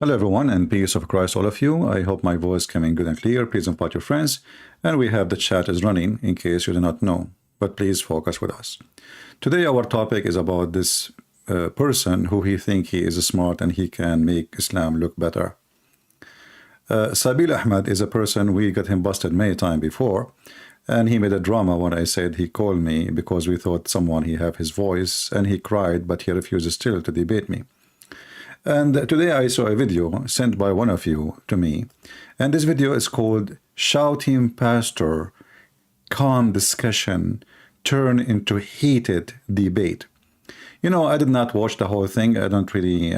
Hello everyone, and peace of Christ all of you. I hope my voice coming good and clear. Please invite your friends, and we have the chat is running in case you do not know, but please focus with us. Today our topic is about this person who he think he is smart and he can make Islam look better. Sabil Ahmed is a person, we got him busted many times before, and he made a drama when I said he called me because we thought someone he have his voice, and he cried, but he refuses still to debate me. And today I saw a video sent by one of you to me, and this video is called Shouting Pastor, Calm Discussion Turn into Heated Debate. You know, I did not watch the whole thing. I don't really,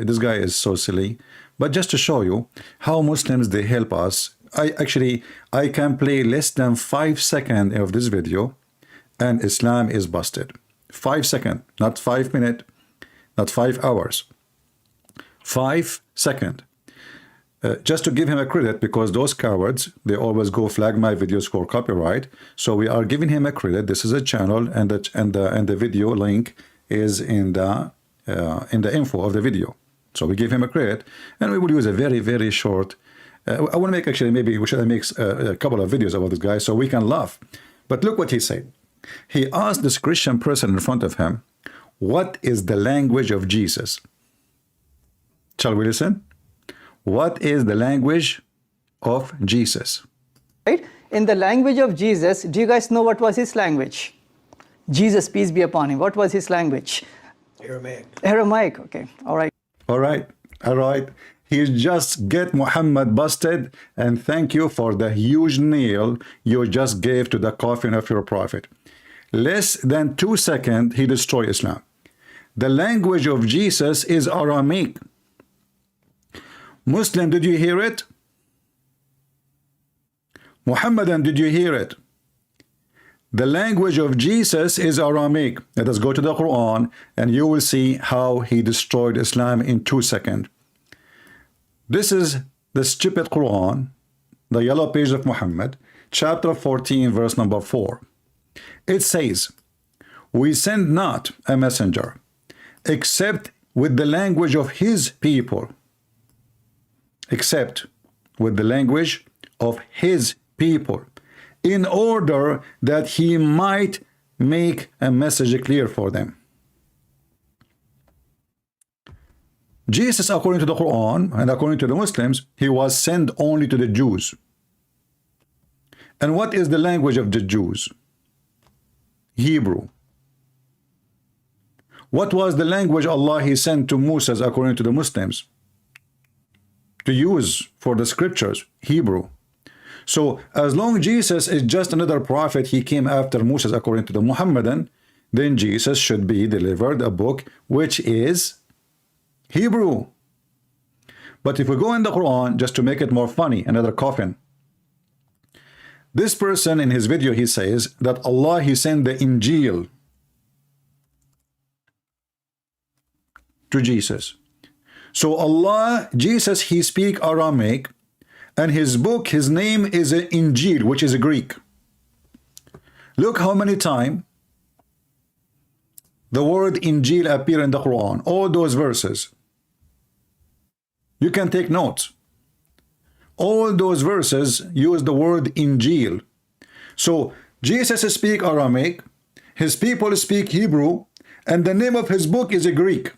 this guy is so silly. But just to show you how Muslims, they help us, I can play less than 5 seconds of this video, and Islam is busted. 5 seconds, not 5 minutes, not 5 hours. 5 seconds. Just to give him a credit, because those cowards, they always go flag my videos for copyright. So we are giving him a credit. This is a channel, and the video link is in the info of the video. So we give him a credit, and we will use a very short. I want to make maybe we should make a couple of videos about this guy so we can laugh. But look what he said. He asked this Christian person in front of him, "What is the language of Jesus?" Shall we listen? What is the language of Jesus? Right? In the language of Jesus, do you guys know what was his language? Jesus, peace be upon him. What was his language? Aramaic. Aramaic. Okay. All right. All right. He just get Muhammad busted, and thank you for the huge nail you just gave to the coffin of your prophet. Less than 2 seconds, he destroyed Islam. The language of Jesus is Aramaic. Muslim, did you hear it? Muhammadan, did you hear it? The language of Jesus is Aramaic. Let us go to the Quran, and you will see how he destroyed Islam in 2 seconds. This is the stupid Quran, the yellow page of Muhammad, chapter 14, verse number 4. It says, "We send not a messenger except with the language of his people." Except with the language of his people, in order that he might make a message clear for them. Jesus, according to the Quran and according to the Muslims, he was sent only to the Jews. And what is the language of the Jews? Hebrew. What was the language Allah he sent to Moses according to the Muslims to use for the scriptures? Hebrew. So as long Jesus is just another prophet, he came after Moses according to the Muhammadan, then Jesus should be delivered a book which is Hebrew. But if we go in the Quran, just to make it more funny, another coffin. This person in his video, he says that Allah, he sent the Injil to Jesus. So Allah, Jesus, he speak Aramaic, and his book, his name is Injil, which is Greek. Look how many times the word Injil appear in the Quran, all those verses. You can take notes. All those verses use the word Injil. So Jesus speak Aramaic, his people speak Hebrew, and the name of his book is Greek.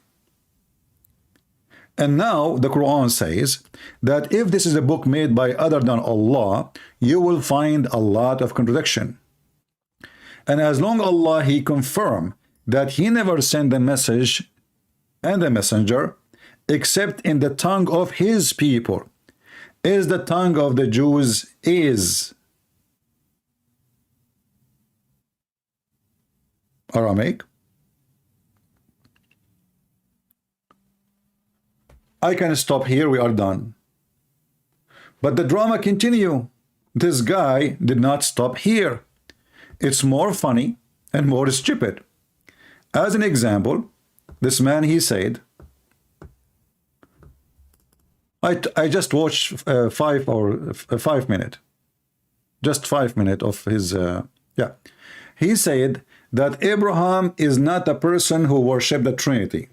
And now the Quran says that if this is a book made by other than Allah, you will find a lot of contradiction. And as long Allah he confirm that he never sent the message and the messenger except in the tongue of his people, is the tongue of the Jews is Aramaic. I can stop here, we are done. But the drama continue. This guy did not stop here. It's more funny and more stupid. As an example, this man, he said, I just watched 5 minutes. Just 5 minutes of his, He said that Abraham is not a person who worshiped the Trinity.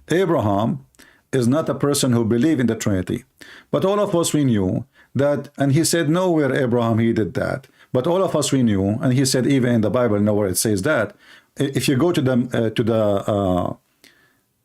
Abraham is not a person who believe in the Trinity. But all of us, we knew that, and he said nowhere Abraham he did that. But all of us, we knew, and he said even in the Bible nowhere it says that. If you go to the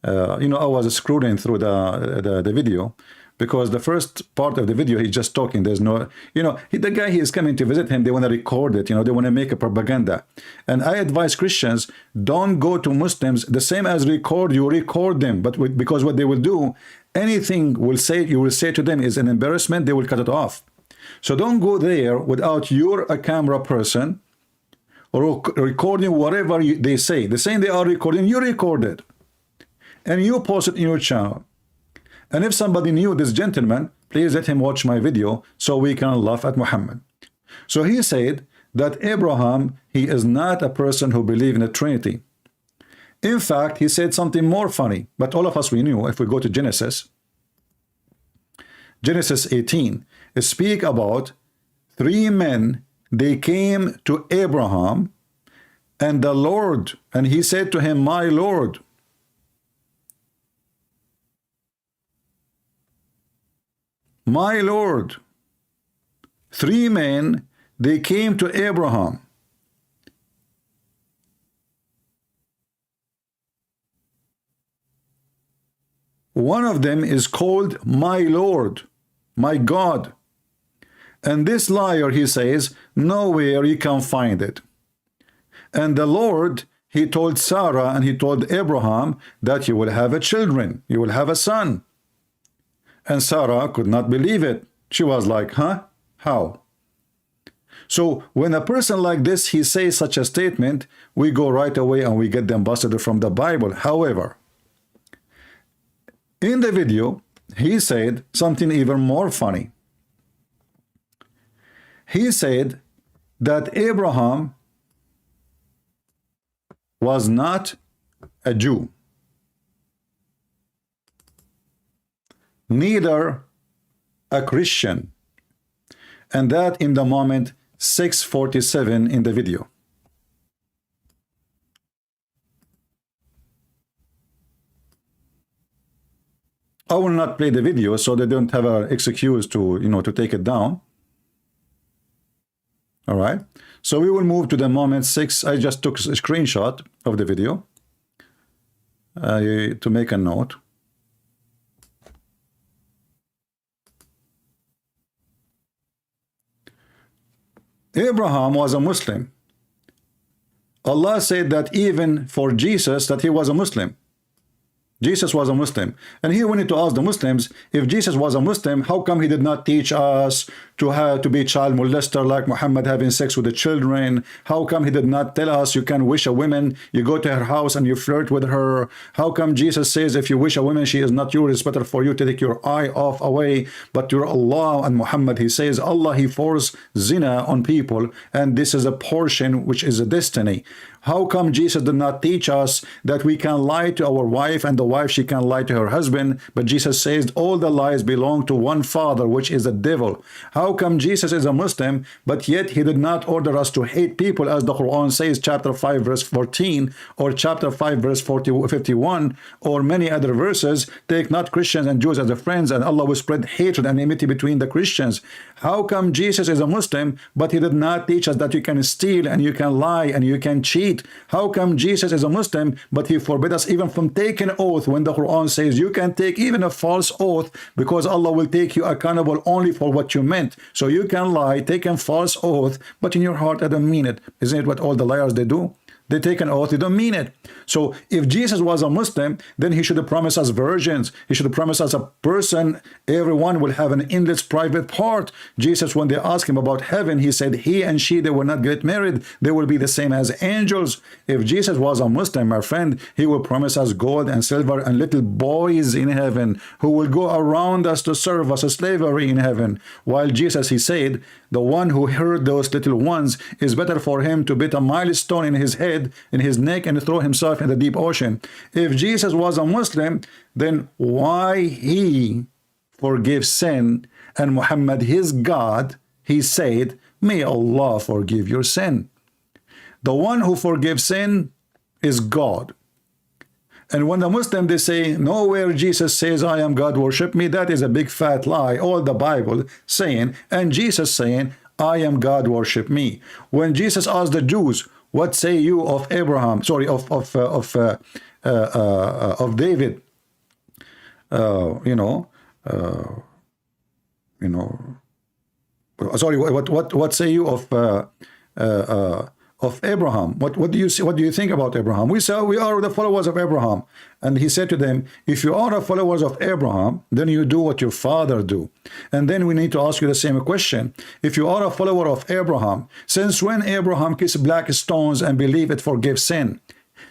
I was scrolling through the video, because the first part of the video he's just talking. There's no, the guy he is coming to visit him. They want to record it. They want to make a propaganda. And I advise Christians, don't go to Muslims the same as record. You record them, but because what they will do, anything you will say to them is an embarrassment. They will cut it off. So don't go there without you're a camera person or recording whatever they say. The same they are recording, you record it. And you post it in your channel. And if somebody knew this gentleman, please let him watch my video so we can laugh at Muhammad. So he said that Abraham, he is not a person who believes in the Trinity. In fact, he said something more funny, but all of us we knew. If we go to Genesis 18, speak about 3 men, they came to Abraham and the Lord, and he said to him, my Lord. My Lord. 3 men, they came to Abraham. One of them is called my Lord, my God. And this liar, he says, nowhere you can find it. And the Lord, he told Sarah and he told Abraham that you will have a children, you will have a son. And Sarah could not believe it. She was like, huh? How? So when a person like this, he says such a statement, we go right away and we get them busted from the Bible. However, in the video, he said something even more funny. He said that Abraham was not a Jew. Neither a Christian, and that in the moment 6:47 in the video. I will not play the video so they don't have an excuse to to take it down. All right, so we will move to the moment 6. I just took a screenshot of the video to make a note. Abraham was a Muslim. Allah said that even for Jesus that he was a Muslim. Jesus was a Muslim. And here we need to ask the Muslims, if Jesus was a Muslim, how come he did not teach us to be child molester like Muhammad having sex with the children? How come he did not tell us you can wish a woman, you go to her house and you flirt with her? How come Jesus says if you wish a woman, she is not yours, it's better for you to take your eye off away? But to Allah and Muhammad, he says Allah, he forced zina on people, and this is a portion which is a destiny. How come Jesus did not teach us that we can lie to our wife and the wife, she can lie to her husband? But Jesus says all the lies belong to one father, which is the devil. How come Jesus is a Muslim, but yet he did not order us to hate people, as the Quran says, chapter 5 verse 14, or chapter 5 verse 51, or many other verses, take not Christians and Jews as friends, and Allah will spread hatred and enmity between the Christians. How come Jesus is a Muslim, but he did not teach us that you can steal and you can lie and you can cheat? How come Jesus is a Muslim, but he forbid us even from taking oath, when the Quran says you can take even a false oath, because Allah will take you accountable only for what you meant. So you can lie, take a false oath, but in your heart I don't mean it. Isn't it what all the liars they do? They take an oath, they don't mean it. So if Jesus was a Muslim, then he should have promised us virgins. He should have promised us a person, everyone will have an endless private part. Jesus, when they asked him about heaven, he said he and she, they will not get married. They will be the same as angels. If Jesus was a Muslim, my friend, he will promise us gold and silver and little boys in heaven who will go around us to serve us, a slavery in heaven. While Jesus, he said, the one who heard those little ones is better for him to beat a milestone in his head, in his neck, and throw himself in the deep ocean. If Jesus was a Muslim, then why he forgives sin? And Muhammad, his God, he said, may Allah forgive your sin. The one who forgives sin is God. And when the Muslim, they say, nowhere Jesus says, I am God, worship me, that is a big fat lie. All the Bible saying, and Jesus saying, I am God, worship me. When Jesus asked the Jews, what say you of Abraham, sorry, of David, you know, sorry, what say you of Abraham? What do you see? What do you think about Abraham? We say we are the followers of Abraham, and he said to them, if you are the followers of Abraham, then you do what your father do. And then we need to ask you the same question. If you are a follower of Abraham, since when Abraham kissed black stones and believe it forgives sin?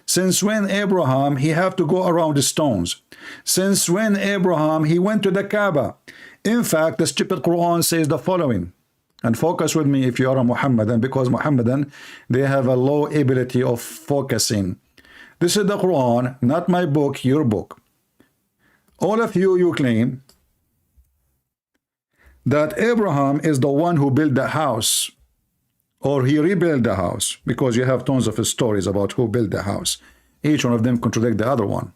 Since when Abraham he have to go around the stones? Since when Abraham he went to the Kaaba? In fact, the stupid Quran says the following. And focus with me if you are a Muhammadan, because Muhammadan, they have a low ability of focusing. This is the Quran, not my book, your book. All of you, you claim that Abraham is the one who built the house, or he rebuilt the house, because you have tons of stories about who built the house. Each one of them contradict the other one.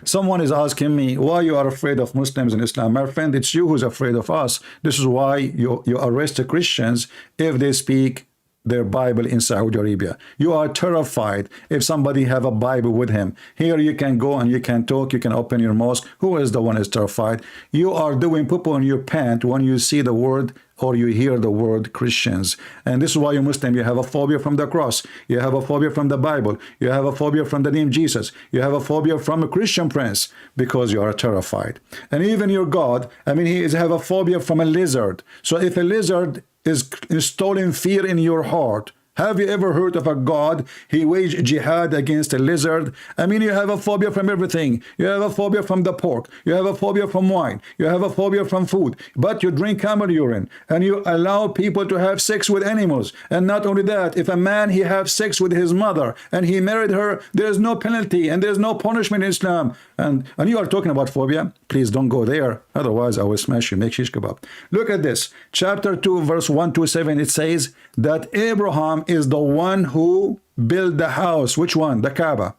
Someone is asking me, why you are afraid of Muslims in Islam? My friend, it's you who's afraid of us. This is why you arrest the Christians if they speak their Bible in Saudi Arabia. You are terrified if somebody have a Bible with him. Here you can go and you can talk, you can open your mosque. Who is the one is terrified? You are doing poo-poo in your pant when you see the word or you hear the word Christians. And this is why you Muslim, you have a phobia from the cross. You have a phobia from the Bible. You have a phobia from the name Jesus. You have a phobia from a Christian prince because you are terrified. And even your God, I mean, he have a phobia from a lizard. So if a lizard is installing fear in your heart, have you ever heard of a God? He waged jihad against a lizard. I mean, you have a phobia from everything. You have a phobia from the pork. You have a phobia from wine. You have a phobia from food. But you drink camel urine and you allow people to have sex with animals. And not only that, if a man he have sex with his mother and he married her, there is no penalty and there is no punishment in Islam. And you are talking about phobia? Please don't go there. Otherwise, I will smash you. Make shish kebab. Look at this. Chapter 2, verse 1 to 7. It says that Abraham is the one who built the house. Which one? The Kaaba.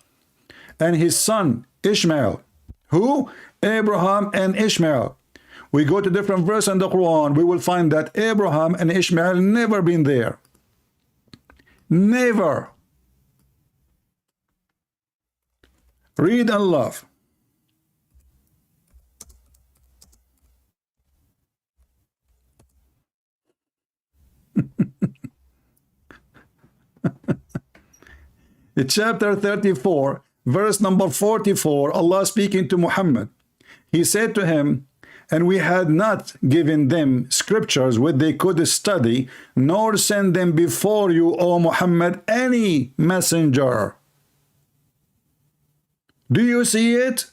And his son, Ishmael. Who? Abraham and Ishmael. We go to different verse in the Quran. We will find that Abraham and Ishmael never been there. Never. Read and love. In chapter 34, verse number 44, Allah speaking to Muhammad, he said to him, and we had not given them scriptures which they could study, nor send them before you, O Muhammad, any messenger. Do you see it?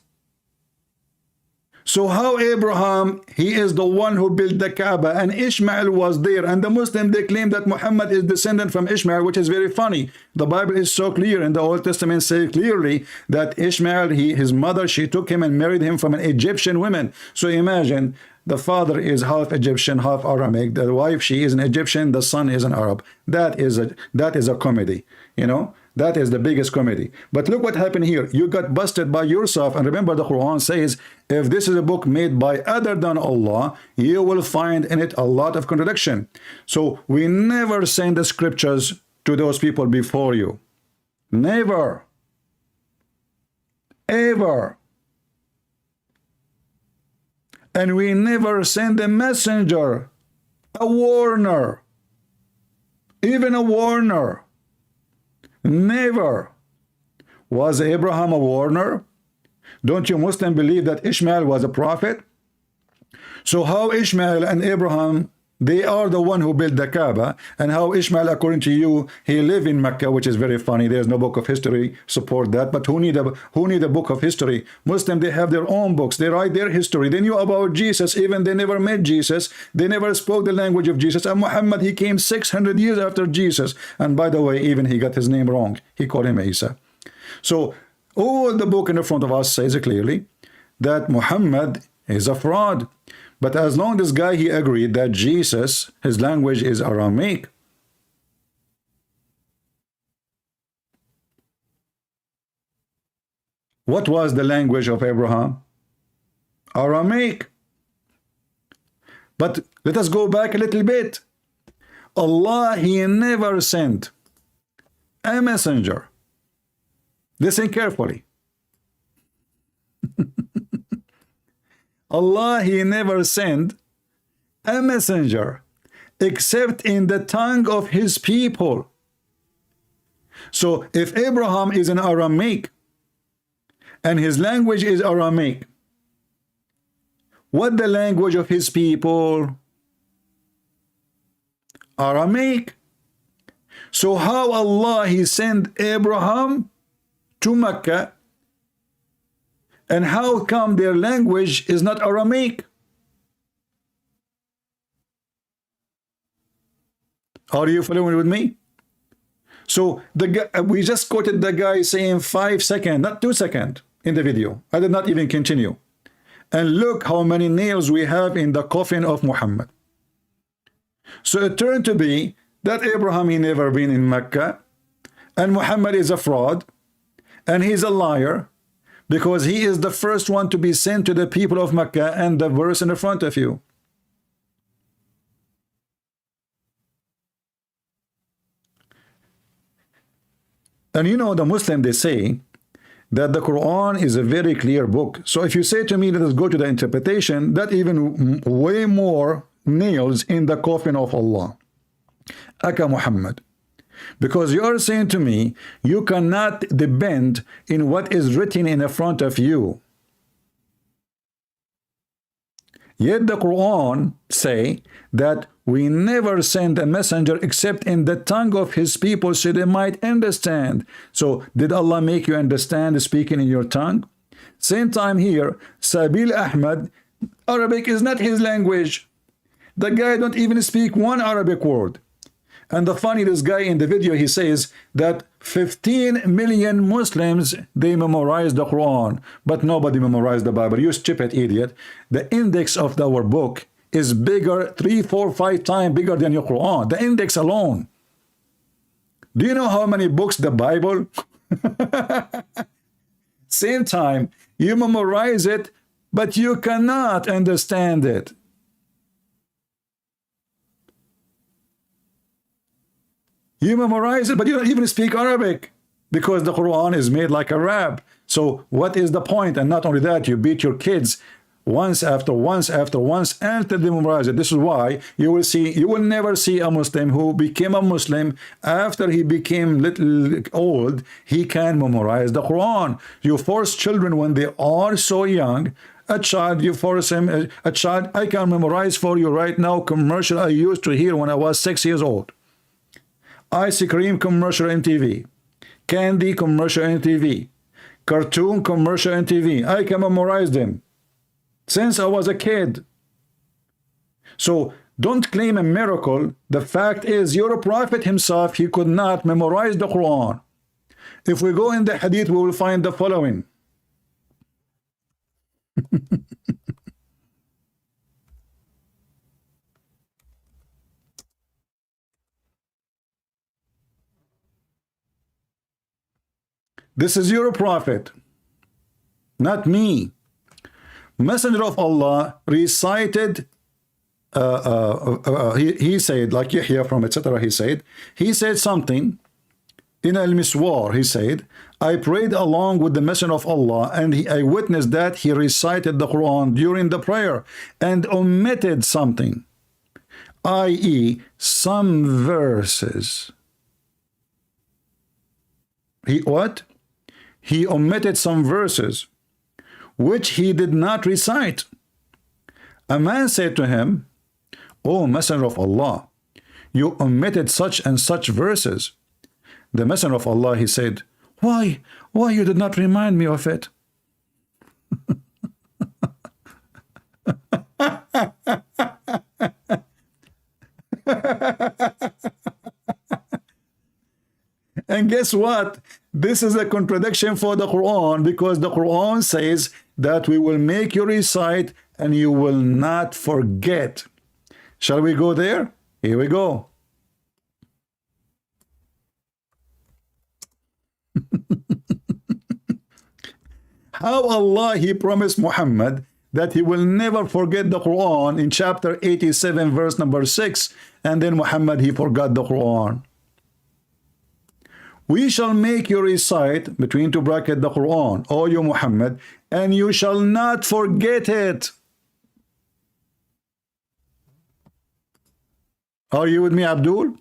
So how Abraham, he is the one who built the Kaaba, and Ishmael was there, and the Muslim, they claim that Muhammad is descendant from Ishmael, which is very funny. The Bible is so clear, and the Old Testament says clearly that Ishmael, his mother, she took him and married him from an Egyptian woman. So imagine, the father is half Egyptian, half Aramaic. The wife, she is an Egyptian. The son is an Arab. That is a comedy, you know. That is the biggest comedy. But look what happened here. You got busted by yourself. And remember, the Quran says, if this is a book made by other than Allah, you will find in it a lot of contradiction. So we never send the scriptures to those people before you. Never. Ever. And we never send a messenger, a warner, even a warner. Never. Was Abraham a warner? Don't you Muslims believe that Ishmael was a prophet? So how Ishmael and Abraham, they are the one who built the Kaaba, and how Ishmael, according to you, he lived in Mecca, which is very funny. There's no book of history support that. But who need a book of history? Muslims, they have their own books. They write their history. They knew about Jesus, even they never met Jesus. They never spoke the language of Jesus. And Muhammad, he came 600 years after Jesus. And by the way, even he got his name wrong. He called him Isa. So all the book in the front of us says clearly that Muhammad is a fraud. But as long as this guy, he agreed that Jesus, his language is Aramaic. What was the language of Abraham? Aramaic. But let us go back a little bit. Allah, He never sent a messenger. Listen carefully. Allah, He never sent a messenger except in the tongue of His people. So if Abraham is an Aramaic and his language is Aramaic, what the language of his people? Aramaic. So how Allah He sent Abraham to Mecca, and how come their language is not Aramaic? Are you following with me? So the guy, we just quoted the guy saying 5 seconds, not 2 seconds in the video. I did not even continue. And look how many nails we have in the coffin of Muhammad. So it turned to be that Abraham, he never been in Mecca, and Muhammad is a fraud, and he's a liar, because he is the first one to be sent to the people of Mecca, and the verse in the front of you. And you know, the Muslim, they say that the Quran is a very clear book. So if you say to me, let us go to the interpretation, that even way more nails in the coffin of Allah. Aka Muhammad. Because you are saying to me, you cannot depend in what is written in the front of you. Yet the Quran say that we never send a messenger except in the tongue of his people so they might understand. So did Allah make you understand speaking in your tongue? Same time here, Sabil Ahmed, Arabic is not his language. The guy don't even speak one Arabic word. And the funny, this guy in the video, he says that 15 million Muslims, they memorize the Quran, but nobody memorized the Bible. You stupid idiot. The index of our book is bigger, 3, 4, 5 times bigger than your Quran. The index alone. Do you know how many books the Bible? Same time, you memorize it, but you cannot understand it. You memorize it, but you don't even speak Arabic, because the Quran is made like a rap. So what is the point? And not only that, you beat your kids once after once after once until they memorize it. This is why you will never see a Muslim who became a Muslim after he became little old, he can memorize the Quran. You force children when they are so young. A child, you force him, a child, I can memorize for you right now commercial I used to hear when I was 6 years old. Ice cream commercial on TV, candy commercial on TV, cartoon commercial on TV. I can memorize them since I was a kid. So don't claim a miracle. The fact is, your prophet himself, he could not memorize the Quran. If we go in the hadith, we will find the following. This is your prophet, not me. Messenger of Allah recited, he said, like Yahya from etc. He said something in Al-Miswar. He said, I prayed along with the Messenger of Allah, and I witnessed that he recited the Quran during the prayer and omitted something, i.e., some verses. He what? He omitted some verses which he did not recite. A man said to him, O Messenger of Allah, you omitted such and such verses. The Messenger of Allah, he said, why you did not remind me of it? And guess what? This is a contradiction for the Quran, because the Quran says that we will make you recite and you will not forget. Shall we go there? Here we go. How Allah he promised Muhammad that he will never forget the Quran in chapter 87 verse number 6, and then Muhammad he forgot the Quran. We shall make you recite between two brackets the Quran, O you Muhammad, and you shall not forget it. Are you with me, Abdul?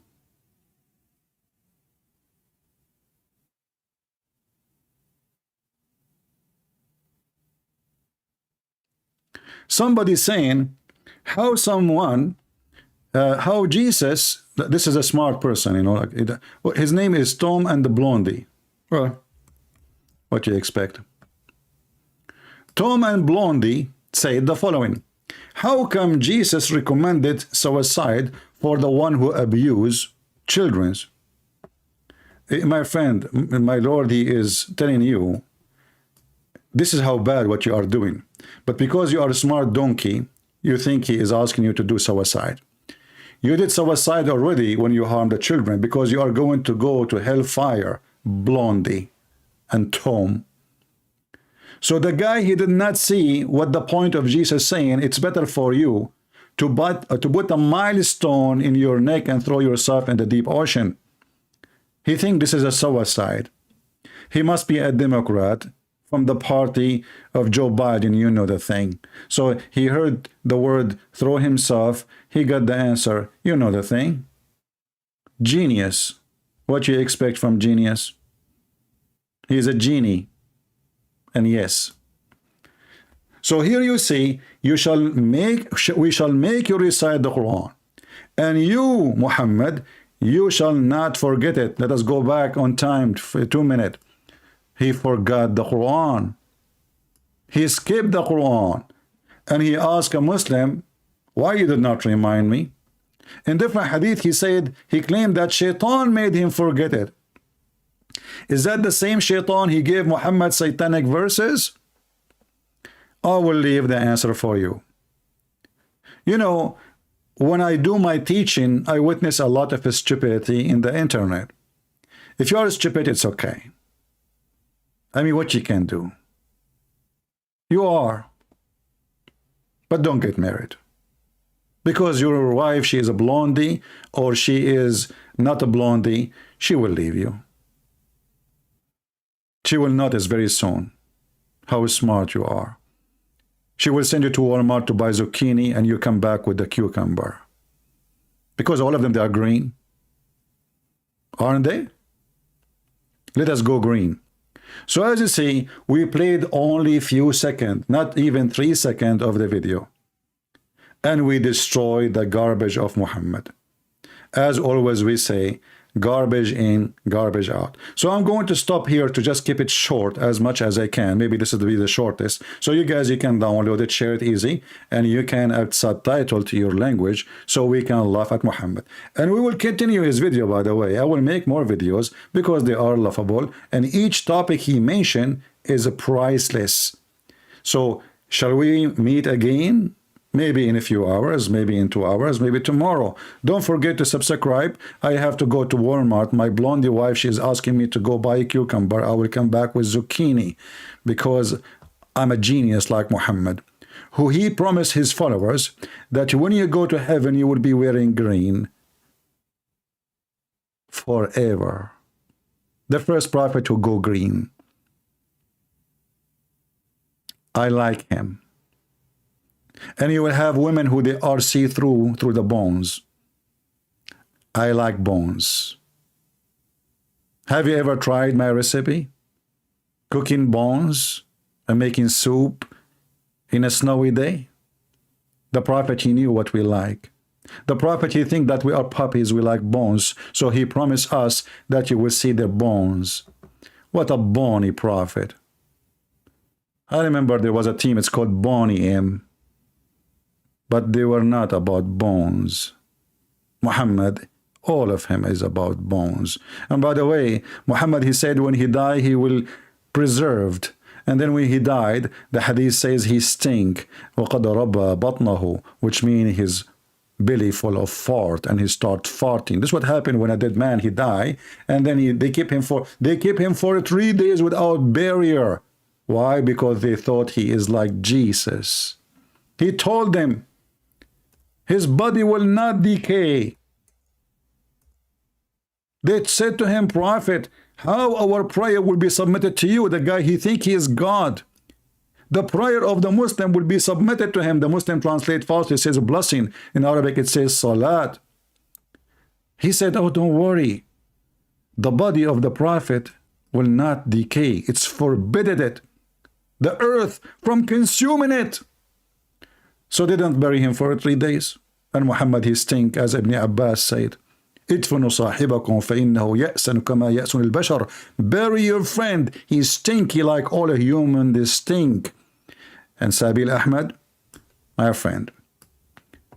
Somebody saying how Jesus, this is a smart person, you know, like his name is Tom and the Blondie. Well, what do you expect? Tom and Blondie said the following: how come Jesus recommended suicide for the one who abuse children? My friend, my Lord, he is telling you, this is how bad what you are doing. But because you are a smart donkey, you think he is asking you to do suicide. You did suicide already when you harmed the children, because you are going to go to hellfire, Blondie and Tom. So the guy, he did not see what the point of Jesus saying, it's better for you to put a milestone in your neck and throw yourself in the deep ocean. He thinks this is a suicide. He must be a Democrat from the party of Joe Biden, you know the thing. So he heard the word throw himself, he got the answer, you know the thing. Genius. What you expect from genius? He is a genie. And yes. So here you see, we shall make you recite the Quran. And you, Muhammad, you shall not forget it. Let us go back on time for 2 minutes. He forgot the Quran. He skipped the Quran. And he asked a Muslim, why you did not remind me? In different hadith, he said, he claimed that Shaitan made him forget it. Is that the same Shaitan he gave Muhammad satanic verses? I will leave the answer for you. You know, when I do my teaching, I witness a lot of stupidity in the internet. If you are stupid, it's okay. I mean, what you can do? You are. But don't get married. Because your wife, she is a blondie, or she is not a blondie, she will leave you. She will notice very soon how smart you are. She will send you to Walmart to buy zucchini, and you come back with the cucumber. Because all of them, they are green. Aren't they? Let us go green. So as you see, we played only a few seconds, not even 3 seconds of the video. And we destroyed the garbage of Muhammad. As always we say, garbage in, garbage out. So I'm going to stop here to just keep it short as much as I can. Maybe this will be the shortest. So you guys, you can download it, share it easy, and you can add subtitle to your language so we can laugh at Muhammad. And we will continue his video, by the way. I will make more videos because they are laughable, and each topic he mentioned is priceless. So shall we meet again? Maybe in a few hours, maybe in 2 hours, maybe tomorrow. Don't forget to subscribe. I have to go to Walmart. My blondie wife, she is asking me to go buy a cucumber. I will come back with zucchini because I'm a genius like Muhammad, who he promised his followers that when you go to heaven, you will be wearing green forever. The first prophet to go green. I like him. And you will have women who they are see-through through the bones. I like bones. Have you ever tried my recipe? Cooking bones and making soup in a snowy day? The prophet, he knew what we like. The prophet, he think that we are puppies, we like bones. So he promised us that you will see their bones. What a bony prophet. I remember there was a team, it's called Bonnie M. But they were not about bones. Muhammad, all of him is about bones. And by the way, Muhammad, he said when he died, he will preserved. And then when he died, the hadith says he stink. وَقَدْ رَبَّ بَطْنَهُ, which means his belly full of fart, and he start farting. This is what happened when a dead man, he died. And then they keep him for 3 days without barrier, Why? Because they thought he is like Jesus. He told them his body will not decay. They said to him, Prophet, how our prayer will be submitted to you? The guy, he think he is God. The prayer of the Muslim will be submitted to him. The Muslim translate falsely, says blessing. In Arabic it says salat. He said, oh, don't worry. The body of the Prophet will not decay. It's forbidden it. The earth from consuming it. So they didn't bury him for 3 days. And Muhammad, he stink, as Ibn Abbas said. ادفنوا صاحبكم فإنه يأسن كما يأسن البشر. Bury your friend. He's stinky like all humans, they stink. And Sabil Ahmed, my friend,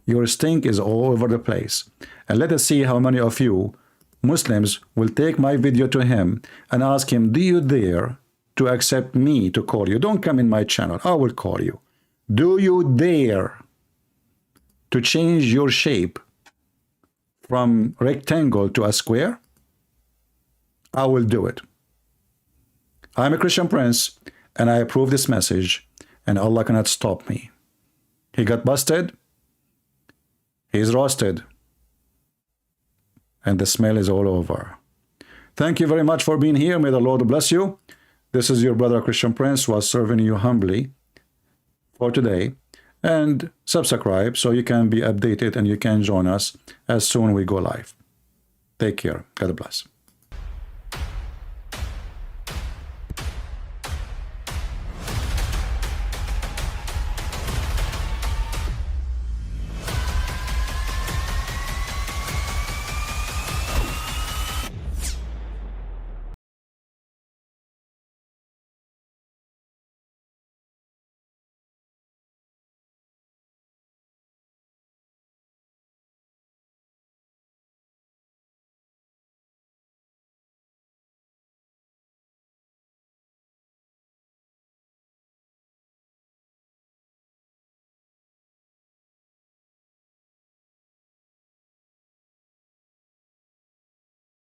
your stink is all over the place. And let us see how many of you Muslims will take my video to him and ask him, do you dare to accept me to call you? Don't come in my channel. I will call you. Do you dare to change your shape from rectangle to a square? I will do it. I'm a Christian prince, and I approve this message, and Allah cannot stop me. He got busted. He's roasted. And the smell is all over. Thank you very much for being here. May the Lord bless you. This is your brother Christian Prince, who was serving you humbly for today. And subscribe so you can be updated and you can join us as soon as we go live. Take care. God bless.